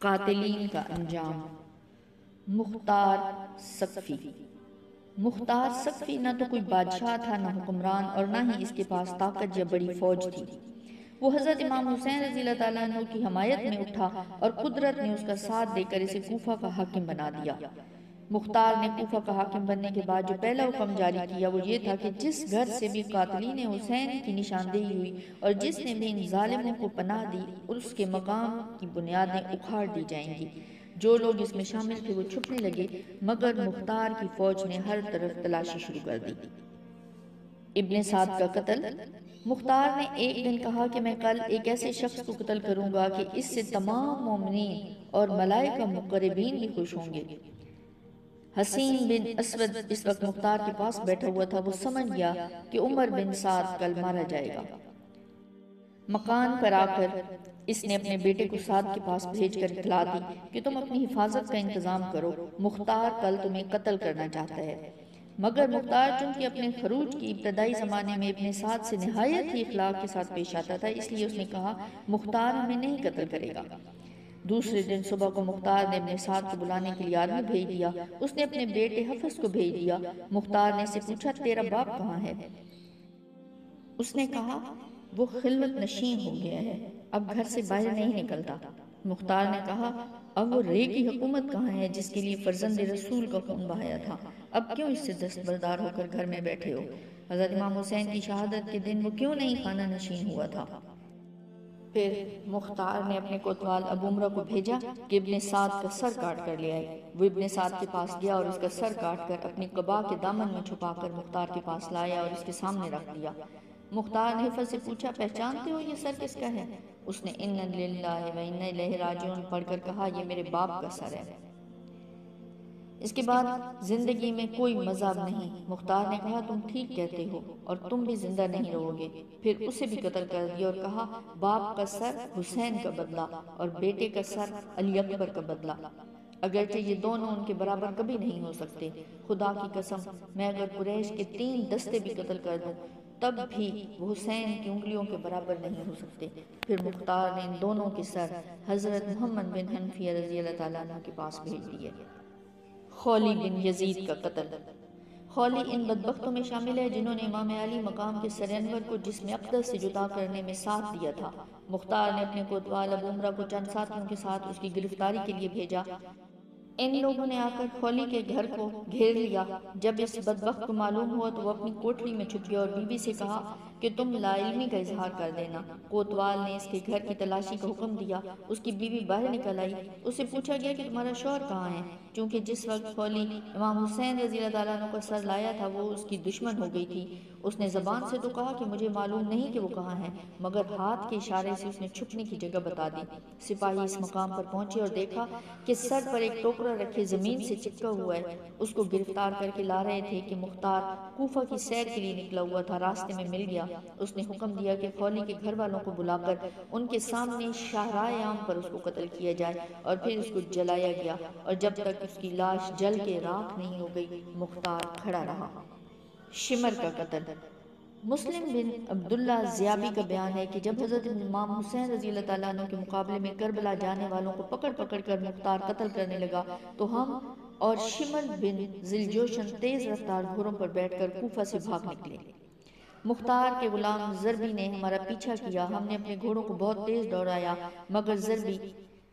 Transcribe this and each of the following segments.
قاتلین کا انجام۔ مختار سقفی۔ مختار سقفی نہ تو کوئی بادشاہ تھا، نہ حکمران، اور نہ ہی اس کے پاس طاقت یا بڑی فوج تھی۔ وہ حضرت امام حسین رضی اللہ تعالیٰ عنہ کی حمایت میں اٹھا اور قدرت نے اس کا ساتھ دے کر اسے کوفہ کا حاکم بنا دیا۔ مختار نے کوفہ کا حاکم بننے کے بعد جو پہلا حکم جاری کیا وہ یہ تھا کہ جس گھر سے بھی قاتلین حسین کی نشاندہی ہوئی اور جس نے بھی ان ظالموں کو پناہ دی، اس کے مقام کی بنیادیں اکھاڑ دی جائیں گی۔ جو لوگ اس میں شامل تھے وہ چھپنے لگے، مگر مختار کی فوج نے ہر طرف تلاشی شروع کر دی۔ ابن سعد کا قتل۔ مختار نے ایک دن کہا کہ میں کل ایک ایسے شخص کو قتل کروں گا کہ اس سے تمام مومنین اور ملائکہ مقربین بھی خوش ہوں گے۔ حسین بن اسود اس وقت مختار کے پاس بیٹھا ہوا تھا۔ وہ سمجھ گیا کہ عمر بن سعد کل مارا جائے گا۔ مکان پر آ کر اس نے اپنے بیٹے کو سعد کے پاس بھیج کر اطلاع دی کہ تم اپنی حفاظت کا انتظام کرو، مختار کل تمہیں قتل کرنا چاہتا ہے۔ مگر مختار چونکہ اپنے خروج کی ابتدائی زمانے میں ابن سعد سے نہایت ہی اخلاق کے ساتھ پیش آتا تھا، اس لیے اس نے کہا مختار ہمیں نہیں قتل کرے گا۔ دوسرے دن صبح کو مختار نے ابن سعد کو بلانے کے لیے آدمی بھیج دیا۔ اس نے اپنے بیٹے حفص کو بھیج دیا۔ مختار نے اسے پوچھا تیرا باپ کہاں ہے؟ اس نے کہا وہ خلوت نشین ہو گیا ہے، اب گھر سے باہر نہیں نکلتا۔ مختار نے کہا اب وہ رے کی حکومت کہاں ہے جس کے لیے فرزند رسول کا خون بہایا تھا؟ اب کیوں اس سے دستبردار ہو کر گھر میں بیٹھے ہو؟ حضرت امام حسین کی شہادت کے دن وہ کیوں نہیں خانہ نشین ہوا تھا؟ پھر مختار نے اپنے کوتوال ابو عمرہ کو بھیجا کہ ابن سعد کا سر کاٹ کر لے آئے۔ وہ ابن سعد کے پاس گیا اور اس کا سر کاٹ کر اپنی قبا کے دامن میں چھپا کر مختار کے پاس لایا اور اس کے سامنے رکھ دیا۔ مختار نے حفص سے پوچھا پہچانتے ہو یہ سر کس کا ہے؟ اس نے انا للہ و انا الیہ راجعون پڑھ کر کہا یہ میرے باپ کا سر ہے۔ اس کے بعد زندگی میں کوئی مذہب نہیں۔ مختار نے کہا تم ٹھیک کہتے ہو اور تم بھی زندہ نہیں رہو گے۔ پھر اسے بھی قتل کر دیا اور کہا باپ کا سر حسین کا بدلہ اور بیٹے کا سر علی اکبر کا بدلہ، اگرچہ یہ دونوں ان کے برابر کبھی نہیں ہو سکتے۔ خدا کی قسم میں اگر قریش کے 3 دستے بھی قتل کر دوں تب بھی وہ حسین کی انگلیوں کے برابر نہیں ہو سکتے۔ پھر مختار نے ان دونوں کے سر حضرت محمد بن حنفیہ رضی اللہ تعالیٰ عنہ کے پاس بھیج دیے۔ خولی بن یزید کا قتل۔ خولی ان بدبختوں میں شامل ہے جنہوں نے امام علی مقام کے سر انور کو جسم اقدس سے جدا کرنے میں ساتھ دیا تھا۔ مختار نے اپنے کوتوال ابو عمرہ کو چند ساتھیوں کے ساتھ اس کی گرفتاری کے لیے بھیجا۔ ان لوگوں نے آ کر خولی کے گھر کو گھیر لیا۔ جب اس بدبخت کو معلوم ہوا تو وہ اپنی کوٹری میں چھپ گیا اور بی بی سے کہا کہ تم لا علمی کا اظہار کر دینا۔ کوتوال نے اس کے گھر کی تلاشی کا حکم دیا۔ اس کی بیوی باہر نکل آئی۔ اس سے پوچھا گیا کہ تمہارا شوہر کہاں ہے؟ چونکہ جس وقت خولی امام حسین رضی اللہ تعالیٰ عنہ کا سر لایا تھا وہ اس کی دشمن ہو گئی تھی۔ اس نے زبان سے تو کہا کہ مجھے معلوم نہیں کہ وہ کہاں ہے، مگر ہاتھ کے اشارے سے اس نے چھپنے کی جگہ بتا دی۔ سپاہی اس مقام پر پہنچے اور دیکھا کہ سر پر ایک ٹوکرا رکھے زمین سے چپکا ہوا ہے۔ اس کو گرفتار کر کے لا رہے تھے کہ مختار کوفہ کی سیر کے لیے نکلا ہوا تھا، راستے میں مل گیا۔ اس نے حکم دیا کہ خولی کے گھر والوں کو بلا کر ان کے سامنے شاہراہ عام پر اس کو قتل کیا جائے اور پھر اس کو جلایا گیا، اور جب تک اس کی لاش جل کے راکھ نہیں ہو گئی مختار کھڑا رہا۔ شمر کا قتل۔ مسلم بن عبداللہ زیابی کا بیان ہے کہ جب حضرت امام حسین رضی اللہ تعالیٰ عنہ کے مقابلے میں کربلا جانے والوں کو پکڑ پکڑ کر مختار قتل کرنے لگا تو ہم اور شمر بن ذیلجوشن تیز رفتار گھوڑوں پر بیٹھ کر کوفہ سے بھاگ نکلے۔ مختار کے غلام ضربی نے ہمارا پیچھا کیا، ہم نے اپنے گھوڑوں کو بہت تیز دوڑایا مگر ضربی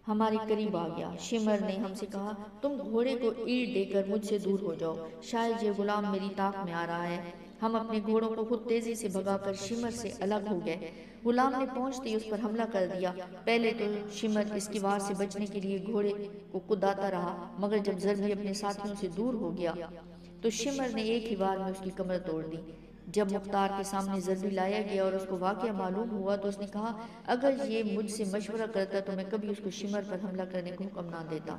ہمارے قریب آ گیا۔ شمر نے ہم سے کہا تم گھوڑے کو اینٹ دے کر مجھ سے دور ہو جاؤ، شاید یہ غلام میری طاق میں آ رہا ہے۔ ہم اپنے گھوڑوں کو خود تیزی سے بھگا کر شمر سے الگ ہو گئے۔ غلام نے پہنچتے ہی اس پر حملہ کر دیا۔ پہلے تو شمر اس کی وار سے بچنے کے لیے گھوڑے کو کداتا رہا، مگر جب ضربی اپنے ساتھیوں سے دور ہو گیا تو شمر نے ایک ہی وار میں اس کی کمر توڑ دی۔ جب مختار کے سامنے ضربی لایا گیا اور اس کو واقعہ معلوم ہوا تو اس نے کہا اگر یہ مجھ سے مشورہ کرتا تو میں کبھی اس کو شمر پر حملہ کرنے کو حکم نہ دیتا۔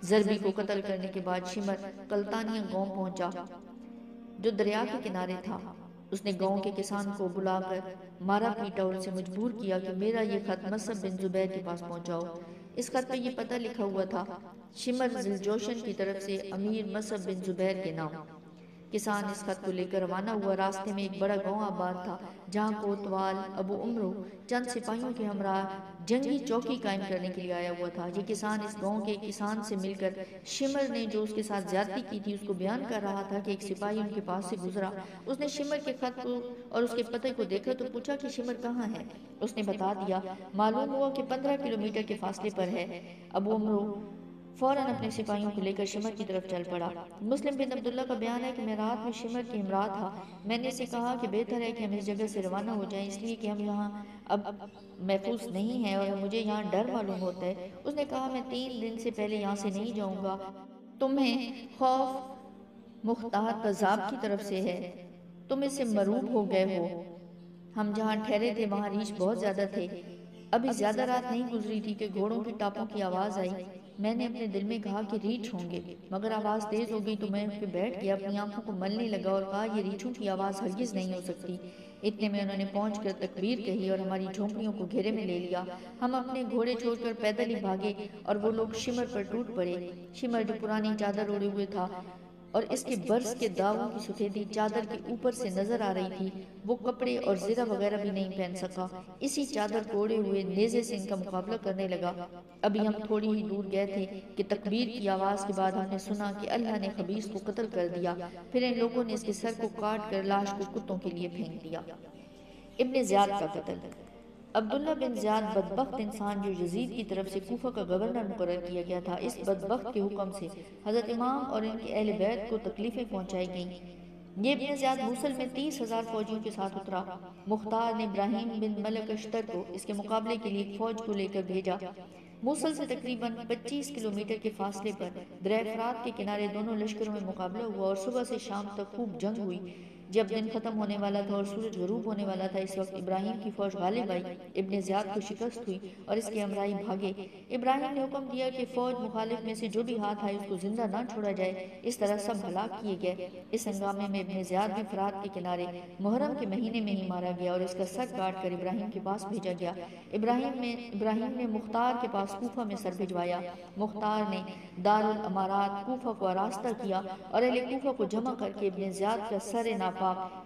ضربی کو قتل کرنے کے بعد شمر کلتانیہ گاؤں پہنچا جو دریا کے کنارے تھا۔ اس نے گاؤں کے کسان کو بلا کر مارا پیٹا اور اسے مجبور کیا کہ میرا یہ خط مصعب بن زبیر کے پاس پہنچاؤ۔ اس خط پہ یہ پتہ لکھا ہوا تھا شمر ذیلجوشن کی طرف سے امیر مصعب بن زبیر کے نام۔ کسان اس خط کو لے کر روانہ ہوا۔ راستے میں ایک بڑا گاؤں آباد تھا جہاں کوتوال ابو عمرو چند سپاہیوں کے ہمراہ جنگی چوکی قائم کرنے کے لیے آیا ہوا تھا۔ یہ کسان اس گاؤں کے کسان سے مل کر شمر نے جو اس کے ساتھ زیادتی کی تھی اس کو بیان کر رہا تھا کہ ایک سپاہی ان کے پاس سے گزرا۔ اس نے شمر کے خط کو اور اس کے پتے کو دیکھا تو پوچھا کہ شمر کہاں ہے؟ اس نے بتا دیا۔ معلوم ہوا کہ 15 کلومیٹر کے فاصلے پر ہے۔ ابو عمرو فوراً اپنے سپاہیوں کو لے کر شمر کی طرف چل پڑا۔ مسلم بن عبداللہ کا بیان ہے کہ میں رات میں شمر کے ہمراہ تھا۔ میں نے اسے کہا کہ بہتر ہے کہ ہم اس جگہ سے روانہ ہو جائیں، اس لیے کہ ہم یہاں اب محفوظ نہیں ہیں اور مجھے یہاں ڈر معلوم ہوتا ہے۔ اس نے کہا میں 3 دن سے پہلے یہاں سے نہیں جاؤں گا۔ تمہیں خوف مختار قذاب کی طرف سے ہے، تم اس سے مرعوب ہو گئے ہو۔ ہم جہاں ٹھہرے تھے وہاں ریچھ بہت زیادہ تھے۔ ابھی زیادہ رات نہیں گزری تھی کہ گھوڑوں کی ٹاپوں کی آواز آئی۔ میں نے اپنے دل میں کہا کہ ریچھ ہوں گے، مگر آواز تیز ہو گئی تو میں اٹھ کے بیٹھ گیا، اپنی آنکھوں کو ملنے لگا اور کہا یہ ریچھوں کی آواز ہرگز نہیں ہو سکتی۔ اتنے میں انہوں نے پہنچ کر تکبیر کہی اور ہماری جھونپڑیوں کو گھیرے میں لے لیا۔ ہم اپنے گھوڑے چھوڑ کر پیدل ہی بھاگے اور وہ لوگ شمر پر ٹوٹ پڑے۔ شمر جو پرانی چادر اوڑے ہوئے تھا اور اس کے برس کے داغوں کی سفیدی چادر کے اوپر سے نظر آ رہی تھی، وہ کپڑے اور زرہ وغیرہ بھی نہیں پہن سکا۔ اسی چادر کو اوڑے ہوئے نیزے سے ان کا مقابلہ کرنے لگا۔ ابھی ہم تھوڑی ہی دور گئے تھے کہ تکبیر کی آواز کے بعد ہم نے سنا کہ اللہ نے خبیث کو قتل کر دیا۔ پھر ان لوگوں نے اس کے سر کو کاٹ کر لاش کو کتوں کے لیے پھینک دیا۔ ابن زیاد کا قتل۔ عبداللہ بن زیاد بدبخت انسان جو یزید کی طرف سے کوفہ کا گورنر مقرر کیا گیا تھا، اس بدبخت کے حکم سے حضرت امام اور ان کے اہل بیت کو تکلیفیں پہنچائی گئیں۔ یہ ابن زیاد موصل میں 30,000 فوجیوں کے ساتھ اترا۔ مختار نے ابراہیم بن ملک اشتر کو اس کے مقابلے کے لیے ایک فوج کو لے کر بھیجا۔ موصل سے تقریباً 25 کلومیٹر کے فاصلے پر درہ فرات کے کنارے دونوں لشکروں میں مقابلہ ہوا اور صبح سے شام تک خوب جنگ ہوئی۔ جب دن ختم ہونے والا تھا اور سورج غروب ہونے والا تھا، اس وقت ابراہیم کی فوج غالب آئی، ابن زیاد کو شکست ہوئی اور اس کے ہمراہی بھاگے۔ ابراہیم نے حکم دیا کہ فوج مخالف میں سے جو بھی ہاتھ آئے اس کو زندہ نہ چھوڑا جائے۔ اس طرح سب ہلاک کیے گئے۔ اس ہنگامے میں ابن زیاد بھی فرات کے کنارے محرم کے مہینے میں ہی مارا گیا اور اس کا سر کاٹ کر ابراہیم کے پاس بھیجا گیا۔ ابراہیم نے مختار کے پاس کوفہ میں سر بھجوایا۔ مختار نے دارالامارات کوفہ کو آراستہ کیا اور اہل کوفہ کو جمع کر کے ابن زیاد کا سر ناپاک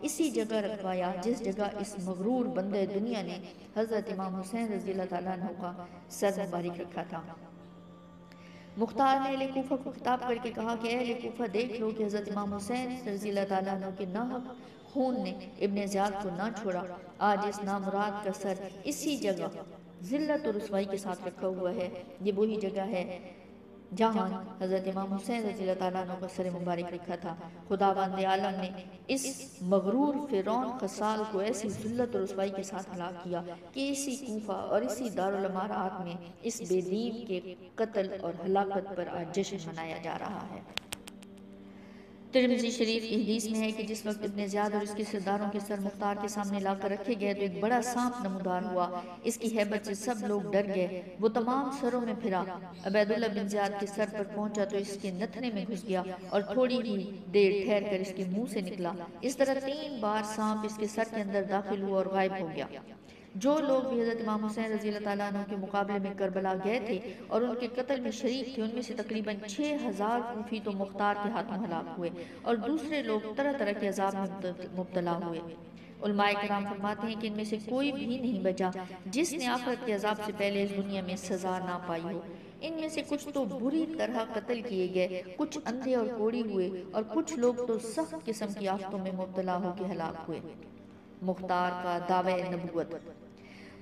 اسی جگہ رکھوایا جس جگہ اس مغرور بندے دنیا نے حضرت امام حسین رضی اللہ تعالیٰ عنہ کا سر مبارک رکھا تھا۔ مختار نے اہل کوفہ کو خطاب کر کے کہا کہ اہل کوفہ دیکھ لو کہ حضرت امام حسین رضی اللہ تعالیٰ عنہ کے ناحق خون نے ابن زیاد کو نہ چھوڑا۔ آج اس نامراد کا سر اسی جگہ ذلت و رسوائی کے ساتھ رکھا ہوا ہے۔ یہ وہی جگہ ہے جہاں حضرت امام حسین رضی اللہ تعالیٰ عنہ کا سر مبارک رکھا تھا۔ خداوند عالم نے اس مغرور فرعون خصال کو ایسی ذلت و رسوائی کے ساتھ ہلاک کیا کہ اسی کوفہ اور اسی دارالامارات میں اس بے دین کے قتل اور ہلاکت پر آج جشن منایا جا رہا ہے۔ ترمذی شریف کی حدیث میں ہے کہ جس وقت ابن زیاد اور اس کے سرداروں کے سر مختار کے سامنے لا کر رکھے گئے تو ایک بڑا سانپ نمودار ہوا۔ اس کی ہیبت سے سب لوگ ڈر گئے۔ وہ تمام سروں میں پھرا، عبیداللہ بن زیاد کے سر پر پہنچا تو اس کے نتنے میں گھس گیا اور تھوڑی ہی دیر ٹھہر کر اس کے منہ سے نکلا۔ اس طرح 3 بار سانپ اس کے سر کے اندر داخل ہوا اور غائب ہو گیا۔ جو لوگ بھی حضرت امام حسین رضی اللہ تعالیٰ عنہ کے مقابلے میں کربلا گئے تھے اور ان کے قتل میں شریک تھے، ان میں سے تقریباً 6,000 کوفی تو مختار کے ہاتھوں ہلاک ہوئے اور دوسرے لوگ طرح طرح کے عذاب میں مبتلا ہوئے۔ علماء کرام فرماتے ہیں کہ ان میں سے کوئی بھی نہیں بچا جس نے آخرت کے عذاب سے پہلے اس دنیا میں سزا نہ پائی ہو۔ ان میں سے کچھ تو بری طرح قتل کیے گئے، کچھ اندھے اور کوڑی ہوئے اور کچھ لوگ تو سخت قسم کی آفتوں میں مبتلا ہو کے ہلاک ہوئے۔ مختار کا دعوی نبوت۔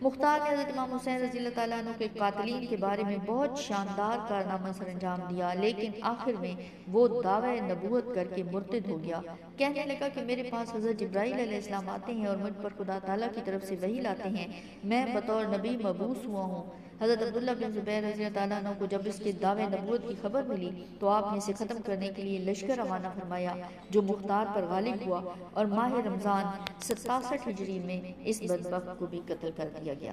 مختار نے حضرت امام حسین رضی اللہ تعالیٰ عنہ کے قاتلین کے بارے میں بہت شاندار کارنامہ سر انجام دیا، لیکن آخر میں وہ دعوی نبوت کر کے مرتد ہو گیا۔ کہنے لگا کہ میرے پاس حضرت جبرائیل علیہ السلام آتے ہیں اور مجھ پر خدا تعالیٰ کی طرف سے وحی لاتے ہیں، میں بطور نبی مبعوث ہوا ہوں۔ حضرت عبداللہ بن زبیر رضی اللہ تعالیٰ عنہ کو جب اس کے دعوی نبوت کی خبر ملی تو آپ نے اسے ختم کرنے کے لیے لشکر روانہ فرمایا جو مختار پر غالب ہوا اور ماہ رمضان 67 ہجری میں اس بدبخت کو بھی قتل کر دیا گیا۔